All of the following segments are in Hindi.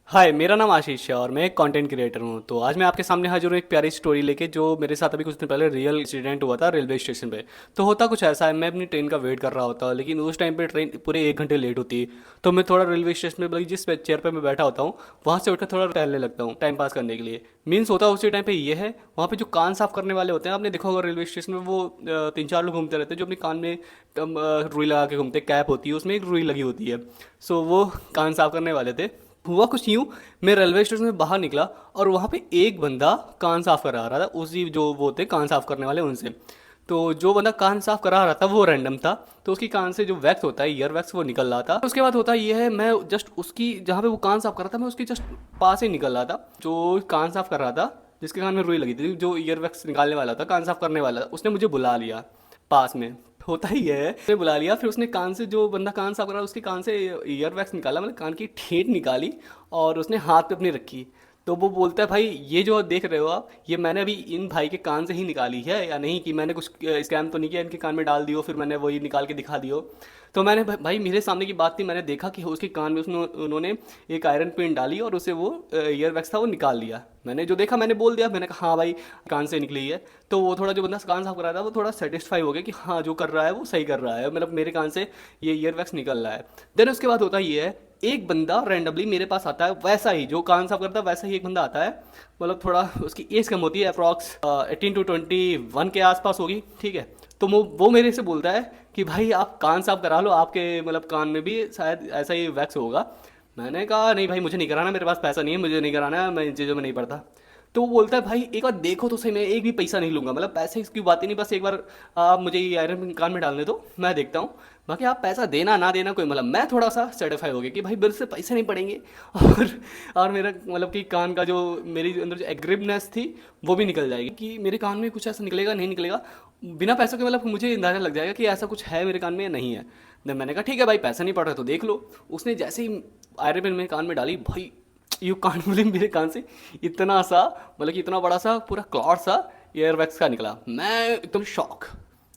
हाय, मेरा नाम आशीष है और मैं एक कंटेंट क्रिएटर हूँ। तो आज मैं आपके सामने हाजिर हूँ एक प्यारी स्टोरी लेके, जो मेरे साथ अभी कुछ दिन पहले रियल इंसिडेंट हुआ था रेलवे स्टेशन पे। तो होता कुछ ऐसा है, मैं अपनी ट्रेन का वेट कर रहा होता, लेकिन उस टाइम पे ट्रेन पूरे 1 घंटे लेट होती। तो मैं थोड़ा रेलवे स्टेशन पे, मतलब जिस चेयर पे मैं बैठा होता हूँ, वहाँ से उठकर थोड़ा टहलने लगता हूँ टाइम पास करने के लिए। मीन्स होता उसी टाइम पे ये है, वहाँ पे जो कान साफ करने वाले होते हैं, आपने देखा होगा रेलवे स्टेशन में वो 3-4 लोग घूमते रहते हैं जो अपने कान में रुई लगा के घूमते, कैप होती है उसमें एक रुई लगी होती है। सो वो कान साफ करने वाले थे। हुआ कुछ यूं, मैं रेलवे स्टेशन से बाहर निकला और वहाँ पे एक बंदा कान साफ करा रहा था, उसी जो वो थे कान साफ करने वाले उनसे। तो जो बंदा कान साफ करा रहा था वो रैंडम था। तो उसकी कान से जो वैक्स होता है, ईयर वैक्स, वो निकल रहा था। उसके बाद होता ये है, मैं जस्ट उसकी जहाँ पे वो कान साफ कर रहा था, मैं उसकी जस्ट पास ही निकल रहा था। जो कान साफ कर रहा था, जिसके कान में रुई लगी थी, जो ईयर वैक्स निकालने वाला था, कान साफ करने वाला था, उसने मुझे बुला लिया पास में। होता ही है, उसने बुला लिया, फिर उसने कान से, जो बंदा कान साफ कर रहा था उसके कान से ईयर वैक्स निकाला, मतलब कान की ठेठ निकाली और उसने हाथ पे अपनी रखी। तो वो बोलता है, भाई ये जो देख रहे हो आप, ये मैंने अभी इन भाई के कान से ही निकाली है, या नहीं कि मैंने कुछ स्कैम तो नहीं किया, इनके कान में डाल दियो फिर मैंने वही निकाल के दिखा दियो। तो मैंने भाई मेरे सामने की बात थी, मैंने देखा कि उसके कान में उन्होंने एक आयरन पिन डाली और उसे वो ईयर वैक्स था वो निकाल लिया। मैंने जो देखा मैंने बोल दिया, मैंने कहा हाँ भाई कान से निकली है। तो वो थोड़ा, जो बंदा कान साफ कर रहा था, वो थोड़ा सेटिस्फाई हो गया कि हाँ जो कर रहा है वो सही कर रहा है, मतलब मेरे कान से ये ईयर वैक्स निकल रहा है। देन उसके बाद होता ये है, एक बंदा रैंडमली मेरे पास आता है, वैसा ही जो कान साफ करता है वैसा ही एक बंदा आता है। मतलब थोड़ा उसकी एज कम होती है, अप्रॉक्स 18 to 21 के आसपास होगी, ठीक है। तो वो मेरे से बोलता है कि भाई आप कान साफ करा लो, आपके मतलब कान में भी शायद ऐसा ही वैक्स होगा। मैंने कहा नहीं भाई, मुझे नहीं कराना, मेरे पास पैसा नहीं है, मुझे नहीं कराना है, मैं इन चीज़ों में नहीं पड़ता। तो वो बोलता है, भाई एक बार देखो तो सही, मैं एक भी पैसा नहीं लूंगा, मतलब पैसे की बात ही नहीं, बस एक बार आप मुझे ये आयरन कान में डालने दो, मैं देखता हूँ। बाकी आप पैसा देना ना देना कोई मतलब, मैं थोड़ा सा सेटिस्फाई हो गया कि भाई मेरे से पैसे नहीं पड़ेंगे। और और मेरा मतलब कि कान का जो, मेरी अंदर जो एग्रीवनेस थी वो भी निकल जाएगी कि मेरे कान में कुछ ऐसा निकलेगा नहीं निकलेगा, बिना पैसों के, मतलब मुझे अंदाजा लग जाएगा कि ऐसा कुछ है मेरे कान में या नहीं है। देन मैंने कहा ठीक है भाई, पैसा नहीं पड़ रहा तो देख लो। उसने जैसे ही आयरन पिन मेरे कान में डाली, भाई यू कांट बिलीव, मेरे कान से इतना सा, मतलब कि इतना बड़ा सा पूरा क्लॉट सा एयरवैक्स का निकला। मैं एकदम शॉक।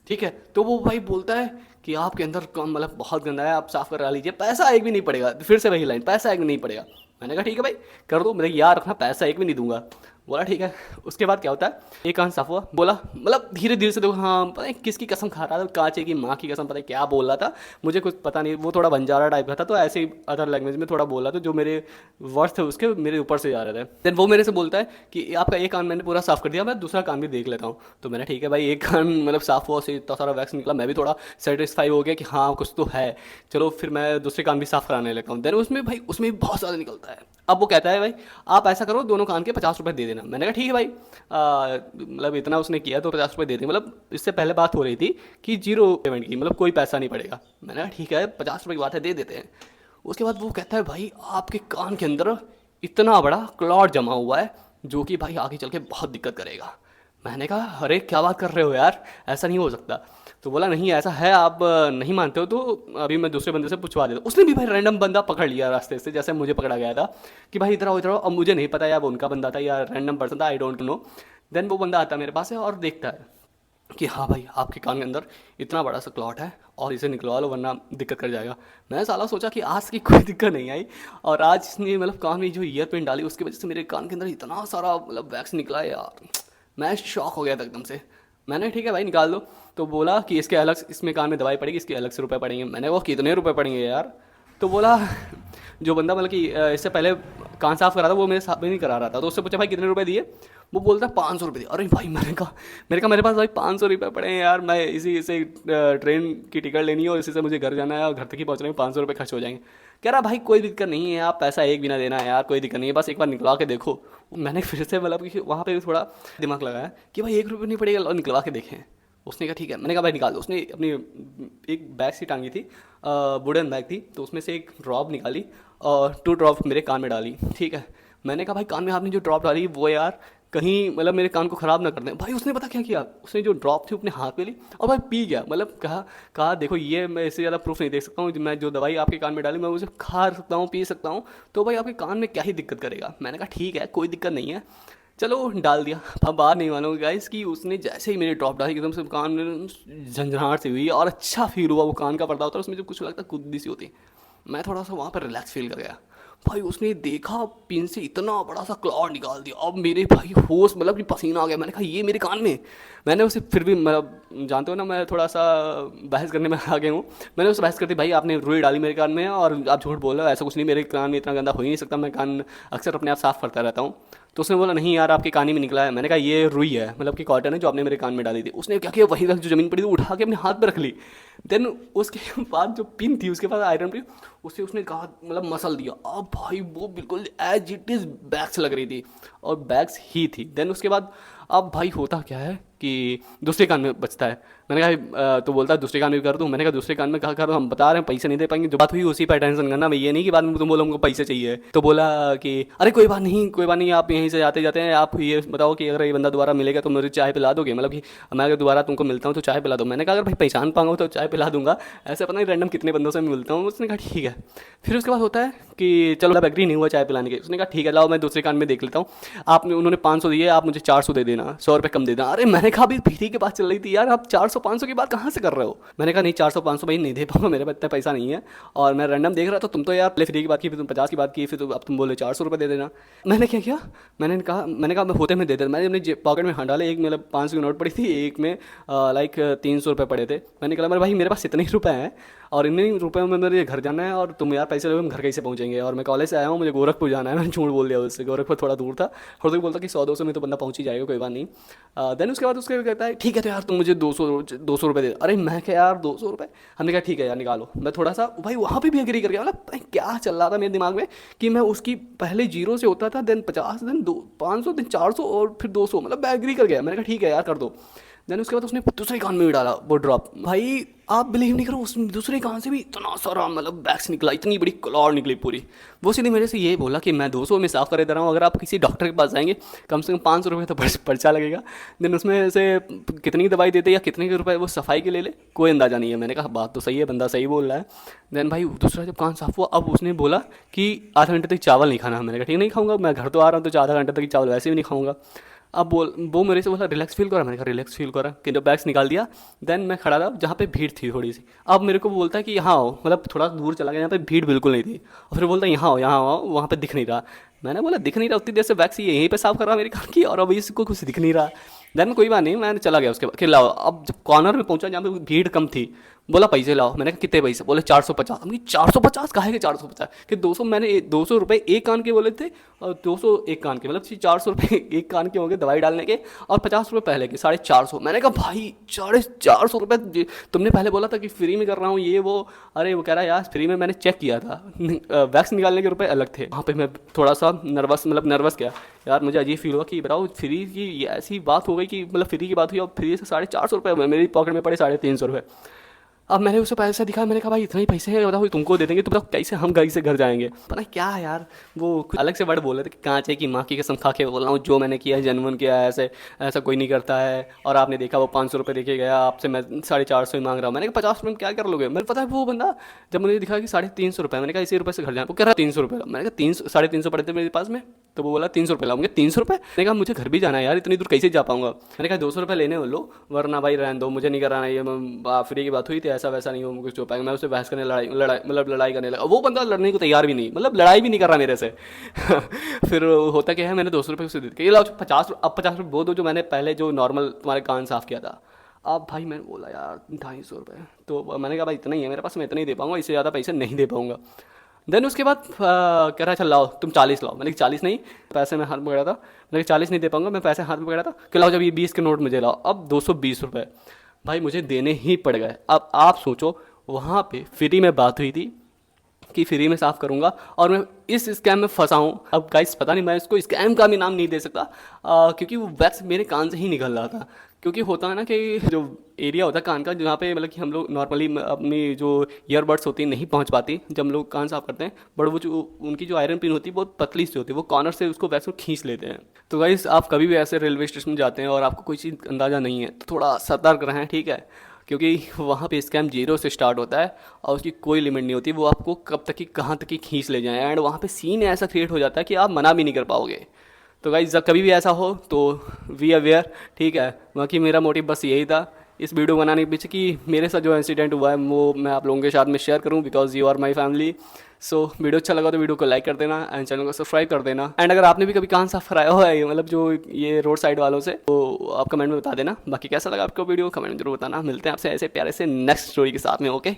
ठीक है, तो वो भाई बोलता है कि आपके अंदर काम मतलब बहुत गंदा है, आप साफ करा लीजिए, पैसा एक भी नहीं पड़ेगा। फिर से वही लाइन, पैसा एक भी नहीं पड़ेगा। मैंने कहा ठीक है भाई कर दो, मेरे यार रखना, पैसा एक भी नहीं दूंगा। बोला ठीक है। उसके बाद क्या होता है, एक कान साफ हुआ, बोला मतलब धीरे धीरे से, देखो हाँ पता है किसकी कसम खा रहा था, कांचे की माँ की कसम, पता है क्या बोल रहा था, मुझे कुछ पता नहीं। वो थोड़ा बंजारा टाइप का था, तो ऐसे ही अदर लैंग्वेज में थोड़ा बोल रहा था, जो मेरे वर्ड्स थे उसके मेरे ऊपर से जा रहे थे। देन वो मेरे से बोलता है कि आपका एक कान मैंने पूरा साफ कर दिया, मैं दूसरा कान भी देख लेता हूँ। तो मैंने ठीक है भाई, एक कान मतलब साफ हुआ, उससे इतना सारा वैक्स निकला, मैं भी थोड़ा सेटिस्फाई हो गया कि हाँ कुछ तो है। चलो फिर मैं दूसरे कान भी साफ कराने लगता हूँ। देन उसमें भाई, उसमें भी बहुत ज़्यादा निकलता है। अब वो कहता है भाई आप ऐसा करो, दोनों कान के 50 रुपये दे देना। मैंने कहा ठीक है भाई, मतलब इतना उसने किया तो 50 रुपये दे दें। मतलब इससे पहले बात हो रही थी कि जीरो पेमेंट की, मतलब कोई पैसा नहीं पड़ेगा। मैंने कहा ठीक है 50 रुपये की बात है, दे देते हैं। उसके बाद वो कहता है, भाई आपके कान के अंदर इतना बड़ा क्लॉट जमा हुआ है, जो कि भाई आगे चल के बहुत दिक्कत करेगा। मैंने कहा अरे क्या बात कर रहे हो यार, ऐसा नहीं हो सकता। तो बोला नहीं ऐसा है, आप नहीं मानते हो तो अभी मैं दूसरे बंदे से पूछवा देता हूँ। उसने भी भाई रैंडम बंदा पकड़ लिया रास्ते से, जैसे मुझे पकड़ा गया था कि भाई इधर आओ इधर आओ। अब मुझे नहीं पता यार वो उनका बंदा था या रैंडम पर्सन था, आई डोंट नो। देन वो बंदा आता है मेरे पास है और देखता है कि हाँ भाई आपके कान के अंदर इतना बड़ा सा क्लॉट है और इसे निकलवा लो वरना दिक्कत कर जाएगा। मैं साला सोचा कि आज की कोई दिक्कत नहीं आई, और आज इसने मतलब कान में जो ईयर पिन डाली उसकी वजह से मेरे कान के अंदर इतना सारा मतलब वैक्स निकला है यार। मैं शॉक हो गया था एकदम से। मैंने ठीक है भाई निकाल दो। तो बोला कि इसके अलग, इसमें कान में दवाई पड़ेगी, इसके अलग से रुपए पड़ेंगे। मैंने वो कितने रुपए पड़ेंगे यार। तो बोला जो बंदा मतलब कि इससे पहले कान साफ करा था वो मेरे साथ में नहीं करा रहा था, तो उससे पूछा भाई कितने रुपए दिए। वो बोलता है 500 रुपये दिए। अरे भाई मैंने कहा मेरे पास भाई 500 रुपये पड़े हैं यार, मैं इसी से ट्रेन की टिकट लेनी है और इसी से मुझे घर जाना है और घर तक ही पहुँचने में 500 रुपये खर्च हो जाएंगे। कह रहा भाई कोई दिक्कत नहीं है, आप पैसा एक भी ना देना यार, कोई दिक्कत नहीं है, बस एक बार निकलवा के देखो। मैंने फिर से मतलब कि वहाँ पे थोड़ा दिमाग लगाया कि भाई 1 रुपये नहीं पड़ेगा, लो निकलवा के देखें। उसने कहा ठीक है। मैंने कहा भाई निकाल दो। उसने अपनी एक बैग सी टांगी थी, वुडन बैग थी, तो उसमें से एक ड्रॉप निकाली और 2 ड्रॉप मेरे कान में डाली। ठीक है, मैंने कहा भाई कान में आपने जो ड्रॉप डाली वो यार कहीं मतलब मेरे कान को ख़राब ना कर दें। भाई उसने पता क्या किया, उसने जो ड्रॉप थी अपने हाथ में ली और भाई पी गया। मतलब कहा देखो ये मैं इससे ज़्यादा प्रूफ नहीं देख सकता हूँ, मैं जो दवाई आपके कान में डाली मैं उसे खा सकता हूँ पी सकता हूँ, तो भाई आपके कान में क्या ही दिक्कत करेगा। मैंने कहा ठीक है कोई दिक्कत नहीं है, चलो डाल दिया। अब बात नहीं मानोगे गाइस कि उसने जैसे ही मेरी ड्रॉप डाली एकदम से कान में झंझनाहट सी हुई और अच्छा फील हुआ। वो कान का पर्दा होता है उसमें जब कुछ लगता है कुद्दी सी होती है, मैं थोड़ा सा वहाँ पर रिलैक्स फील कर गया। भाई उसने देखा पिन से इतना बड़ा सा क्लॉड निकाल दिया। अब मेरे भाई होश मतलब कि पसीना आ गया। मैंने कहा ये मेरे कान में। मैंने उसे फिर भी मतलब जानते हो ना मैं थोड़ा सा बहस करने में आ गया हूँ। मैंने उससे बहस करती, भाई आपने रुई डाली मेरे कान में और आप झूठ बोल रहे हो, ऐसा कुछ नहीं, मेरे कान में इतना गंदा हो ही नहीं सकता, मैं कान अक्सर अपने आप साफ़ करता रहता हूँ। तो उसने बोला नहीं यार आपके कान ही में निकला है। मैंने कहा ये रुई है, मतलब कि कॉटन है जो आपने मेरे कान में डाली थी। उसने क्या किया, वही जो ज़मीन पड़ी थी उठा के अपने हाथ पर रख ली। देन उसके बाद जो पिन थी उसके बाद आयरन पिन, उससे उसने कहा मतलब मसल दिया। अब भाई वो बिल्कुल एज इट इज़ बैग्स लग रही थी और बैग्स ही थी। देन उसके बाद अब भाई होता क्या है कि दूसरे कान में बचता है। मैंने कहा तो बोलता है दूसरे कान में भी कर दूँ। मैंने कहा दूसरे कान में कहा कर, हम बता रहे हैं पैसे नहीं दे पाएंगे, जो बात हुई उसी पर टेंशन करना, मैं ये नहीं कि बाद में तुम बोलो हमको पैसे चाहिए। तो बोला कि अरे कोई बात नहीं कोई बात नहीं, आप यहीं से आते जाते हैं, आप ये बताओ कि अगर ये बंदा दोबारा मिलेगा तो मुझे चाय पिला दोगे, मतलब कि मैं अगर दोबारा तुमको मिलता हूँ तो चाय पिला दो। मैंने कहा अगर भाई पहचान पाऊंगा तो चाय पिला दूंगा, ऐसे पता नहीं रैंडम कितने बंदों से मिलता हूँ। उसने कहा ठीक है। फिर उसके बाद होता है कि चलो अब एग्री नहीं हुआ चाय पिलाने के। उसने कहा ठीक है लाओ मैं दूसरे कान में देख लेता हूँ। आपने उन्होंने 500 दिए, आप मुझे 400 दे देना, 100 रुपये कम दे देना। अरे मैंने कहा अभी पीढ़ी की बात चल रही थी यार, आप 400 500 की बात कहाँ से कर रहे हो। मैंने कहा नहीं 400 500 भाई नहीं दे पाऊंगा, मेरे पास इतना पैसा नहीं है और मैं रैंडम देख रहा था। तुम तो यार प्ले फ्री की बात की, फिर तुम 50 की बात की, फिर अब तुम बोले 400 रुपये दे देना। मैंने क्या किया, मैंने कहा मैं होते में दे देता। मैंने अपने पॉकेट में हाथ डाले, एक मतलब 500 की नोट पड़ी थी, एक में लाइक 300 रुपये पड़े थे। मैंने कहा मेरे भाई मेरे पास इतने ही रुपये हैं और इन रुपये में मेरे घर जाना है और तुम यार पैसे लोगे हम घर कैसे पहुँचेंगे, और मैं कॉलेज से आया हूँ मुझे गोरखपुर जाना है। मैंने झूठ बोल दिया उससे, गोरखपुर थोड़ा दूर था। और तो बोलता कि 100-200 में तो बंदा पहुँच ही जाएगा, कोई बात नहीं। देन उसके बाद उसके कहता है ठीक है तो यार तुम मुझे 200 रुपये दे। अरे मैं क्या यार 200 रुपये। हमने कहा ठीक है यार निकालो। मैं थोड़ा सा भाई वहाँ पे भी एग्री कर गया, मतलब क्या चल रहा था मेरे दिमाग में कि मैं उसकी पहले जीरो से होता था, देन 50, देन 500, देन 400 और फिर 200, मतलब मैं एग्री कर गया। मैंने कहा ठीक है यार कर दो। देन उसके बाद उसने दूसरे कान में भी डाला वो ड्रॉप। भाई आप बिलीव नहीं करो उस दूसरे कान से भी इतना सारा मतलब बैग्स निकला, इतनी बड़ी क्लॉड निकली पूरी। वो सीधे मेरे से ये बोला कि मैं 200 में साफ़ कर दे रहा हूँ, अगर आप किसी डॉक्टर के पास जाएंगे कम से कम 500 रुपये तो पर्चा लगेगा। देन उसमें से कितनी दवाई देते या कितने के रुपए वो सफाई के ले ले कोई अंदाज़ा नहीं है। मैंने कहा बात तो सही है, बंदा सही बोल रहा है। देन भाई दूसरा जब कान साफ हुआ, अब उसने बोला कि आधा घंटे तक चावल नहीं खाना। मैंने कहा ठीक नहीं खाऊंगा, मैं घर तो आ रहा हूँ तो आधा घंटे तक चावल वैसे भी नहीं खाऊंगा। अब वो मेरे से बोला रिलैक्स फील करा। मैंने कहा रिलैक्स फील करा कि जब बैग्स निकाल दिया। देन मैं खड़ा था जहाँ पे भीड़ थी थोड़ी सी। अब मेरे को बोलता है कि यहाँ आओ, मतलब थोड़ा दूर चला गया यहाँ पे भीड़ बिल्कुल नहीं थी, और फिर बोलता है यहाँ आओ वहाँ पे दिख नहीं रहा। मैंने बोला दिख नहीं रहा, उतनी देर से बैग्स यहीं पे साफ कर रहा मेरी कार की और अभी इसको कुछ दिख नहीं रहा। देन कोई बात नहीं मैं चला गया उसके बाद कि लाओ। अब जब कॉर्नर में पहुंचा जहाँ पे भीड़ कम थी, बोला पैसे लाओ। मैंने कहा कितने पैसे, बोले 450। हम 450 काहे के 450 कि 200 मैंने 200 रुपये एक कान के बोले थे और 200 एक कान के, मतलब 400 रुपये एक कान के होंगे दवाई डालने के और 50 रुपये पहले के, 450। मैंने कहा भाई 450 रुपये तुमने पहले बोला था कि फ्री में कर रहा हूँ ये वो। अरे वो कह रहा है यार फ्री में मैंने चेक किया था, वैक्स निकालने के रुपये अलग थे। वहाँ पर मैं थोड़ा सा नर्वस क्या यार, मुझे अजीब फील हुआ कि बताओ फ्री की ये ऐसी बात हो गई कि मतलब फ्री की बात हुई और फ्री से 450 रुपये मेरी पॉकेट में पड़े 350 रुपये। अब मैंने उसे पैसा दिखा, मैंने कहा भाई इतने ही पैसे हैं बताओ तुमको दे देंगे तो बताओ कैसे हम घर से घर जाएंगे। पता नहीं क्या है यार, वो कुछ अलग से वर्ड बोल रहे थे कि कांचे की माँ की कसम खा के बोल रहा हूँ जो मैंने किया है जेन्युइन किया है, ऐसे ऐसा कोई नहीं करता है। और आपने देखा वो 500 रुपये देके गया, आपसे मैं 450 ही मांग रहा हूँ। मैंने कहा 50 रुपये में क्या कर लोगे। मैंने पता है वो बंदा जब मुझे दिखा कि 350 रुपये, मैंने कहा इसी रुपये से घर जाना, वो कह रहा 300 रुपये। मैंने कहा 300 पड़े थे मेरे पास में, तो वो बोला 300 रुपये लाऊंगे। 300 रुपये, मैंने कहा मुझे घर भी जाना है यार, इतनी दूर कैसे जा पाऊंगा। मैंने कहा 200 रुपये लेने लो वरना भाई रहने दो, मुझे नहीं कराना ये, फ्री की बात हुई थी ऐसा वैसा नहीं हो कुछ हो पाएगा। मैं उससे बहस करने लड़ाई करने लगा। वो बंदा लड़ने को तैयार भी नहीं, मतलब लड़ाई भी नहीं कर रहा मेरे से। फिर होता क्या है, मैंने 200 रुपये उसे दे दिए, ये लाओ 50, अब 50 रुपये वो दो जो मैंने पहले जो नॉर्मल तुम्हारे कान साफ किया था। अब भाई मैंने बोला यार 250 रुपये, तो मैंने कहा भाई इतना ही है मेरे पास, मैं इतना ही दे पाऊंगा, इससे ज़्यादा पैसे नहीं दे पाऊंगा। देन उसके बाद कह रहा चल लाओ तुम 40 लाओ। मैंने 40 नहीं, पैसे में हाथ में पकड़ा था। मैंने 40 नहीं दे पाऊंगा, मैं पैसे हाथ में पकड़ा था कि लाओ जब ये 20 के नोट मुझे लाओ। अब 220 रुपये भाई मुझे देने ही पड़ गए। अब आप सोचो वहाँ पे फ्री में बात हुई थी कि फ्री में साफ़ करूँगा और मैं इस स्कैम में फंसा हूँ। अब गाइस पता नहीं मैं इसको स्कैम का भी नाम नहीं दे सकता क्योंकि वो वैक्स मेरे कान से ही निकल रहा था। क्योंकि होता है ना कि जो एरिया होता है कान का जहाँ पे मतलब कि हम लोग नॉर्मली अपनी जो ईयरबड्स होती है नहीं पहुँच पाती जब हम लोग कान साफ करते हैं, बट वो जो उनकी जो आयरन पिन होती है बहुत पतली सी होती है, वो कॉर्नर से उसको वैक्स को खींच लेते हैं। तो गाइस आप कभी भी ऐसे रेलवे स्टेशन जाते हैं और आपको कोई चीज़ अंदाज़ा नहीं है तो थोड़ा सतर्क रहें, ठीक है, क्योंकि वहाँ पे स्कैम 0 से स्टार्ट होता है और उसकी कोई लिमिट नहीं होती, वो आपको कब तक की कहाँ तक की खींच ले जाए। एंड वहाँ पे सीन ऐसा क्रिएट हो जाता है कि आप मना भी नहीं कर पाओगे। तो गाइस जब कभी भी ऐसा हो तो वी अवेयर, ठीक है। बाकी मेरा मोटिव बस यही था, इस वीडियो बनाने के पीछे कि मेरे साथ जो इंसिडेंट हुआ है वो मैं आप लोगों के साथ में शेयर करूँ, because you are my family. So video अच्छा लगा तो वीडियो को लाइक कर देना एंड चैनल को सब्सक्राइब कर देना। एंड अगर आपने भी कभी कान साफ कराया हुआ है मतलब जो ये रोड साइड वालों से, तो आप कमेंट में बता देना। बाकी कैसा लगा आपको वीडियो कमेंट में जरूर बताना। मिलते हैं आपसे ऐसे प्यारे से नेक्स्ट स्टोरी के साथ में। ओके।